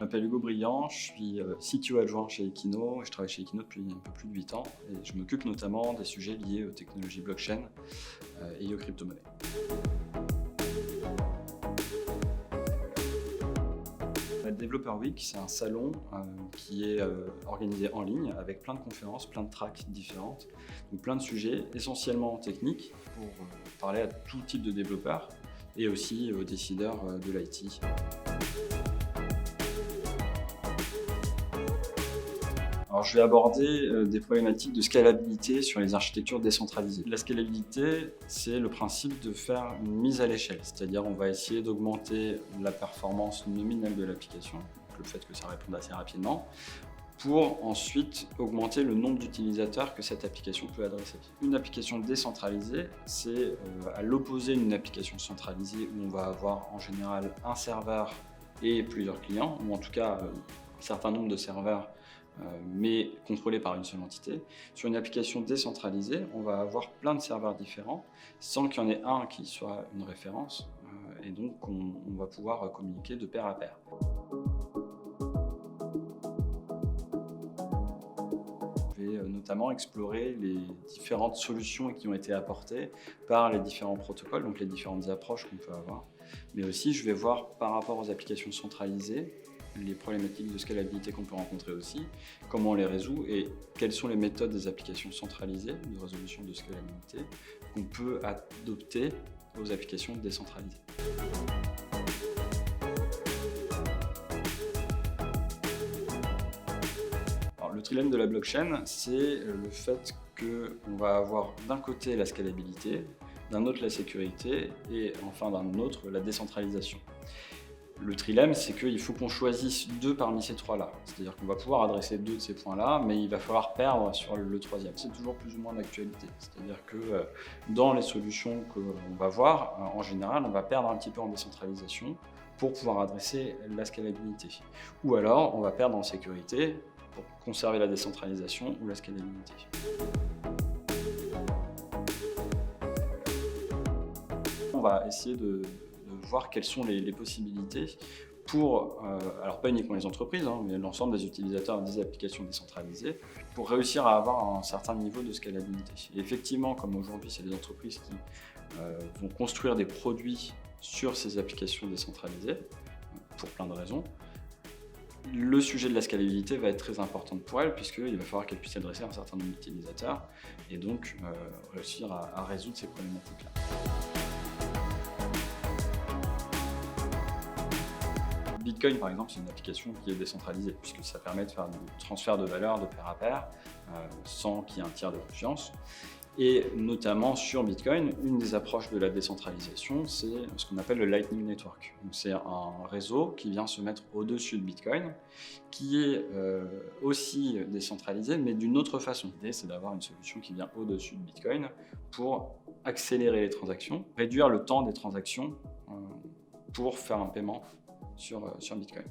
m'appelle Hugo Briand, je suis CTO adjoint chez Equino et je travaille chez Equino depuis un peu plus de 8 ans et je m'occupe notamment des sujets liés aux technologies blockchain et aux crypto-monnaies. La Developer Week, c'est un salon qui est organisé en ligne avec plein de conférences, plein de tracks différentes, donc plein de sujets essentiellement techniques pour parler à tout type de développeurs et aussi aux décideurs de l'IT. Alors, je vais aborder des problématiques de scalabilité sur les architectures décentralisées. La scalabilité, c'est le principe de faire une mise à l'échelle, c'est-à-dire on va essayer d'augmenter la performance nominale de l'application, le fait que ça réponde assez rapidement, pour ensuite augmenter le nombre d'utilisateurs que cette application peut adresser. Une application décentralisée, c'est à l'opposé d'une application centralisée où on va avoir en général un serveur et plusieurs clients, ou en tout cas un certain nombre de serveurs mais contrôlés par une seule entité. Sur une application décentralisée, on va avoir plein de serveurs différents sans qu'il y en ait un qui soit une référence et donc on va pouvoir communiquer de pair à pair. Je vais notamment explorer les différentes solutions qui ont été apportées par les différents protocoles, donc les différentes approches qu'on peut avoir. Mais aussi, je vais voir par rapport aux applications centralisées, les problématiques de scalabilité qu'on peut rencontrer aussi, comment on les résout et quelles sont les méthodes des applications centralisées de résolution de scalabilité qu'on peut adopter aux applications décentralisées. Alors, le trilemme de la blockchain, c'est le fait qu'on va avoir d'un côté la scalabilité, d'un autre la sécurité et enfin d'un autre la décentralisation. Le trilemme, c'est qu'il faut qu'on choisisse deux parmi ces trois-là. C'est-à-dire qu'on va pouvoir adresser deux de ces points-là, mais il va falloir perdre sur le troisième. C'est toujours plus ou moins d'actualité. C'est-à-dire que dans les solutions qu'on va voir, en général, on va perdre un petit peu en décentralisation pour pouvoir adresser la scalabilité. Ou alors, on va perdre en sécurité pour conserver la décentralisation ou la scalabilité. On va essayer de voir quelles sont les possibilités pour, alors pas uniquement les entreprises, mais l'ensemble des utilisateurs des applications décentralisées, pour réussir à avoir un certain niveau de scalabilité. Et effectivement, comme aujourd'hui, c'est des entreprises qui vont construire des produits sur ces applications décentralisées, pour plein de raisons, le sujet de la scalabilité va être très important pour elles, puisqu'il va falloir qu'elles puissent adresser un certain nombre d'utilisateurs, et donc réussir à résoudre ces problématiques-là. Bitcoin, par exemple, c'est une application qui est décentralisée, puisque ça permet de faire du transfert de valeur de pair à pair, sans qu'il y ait un tiers de confiance. Et notamment sur Bitcoin, une des approches de la décentralisation, c'est ce qu'on appelle le Lightning Network. C'est un réseau qui vient se mettre au-dessus de Bitcoin, qui est aussi décentralisé, mais d'une autre façon. L'idée, c'est d'avoir une solution qui vient au-dessus de Bitcoin pour accélérer les transactions, réduire le temps des transactions pour faire un paiement sur Bitcoin.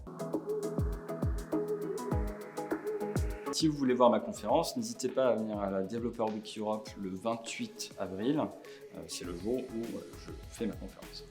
Si vous voulez voir ma conférence, n'hésitez pas à venir à la Developer Week Europe le 28 avril. C'est le jour où je fais ma conférence.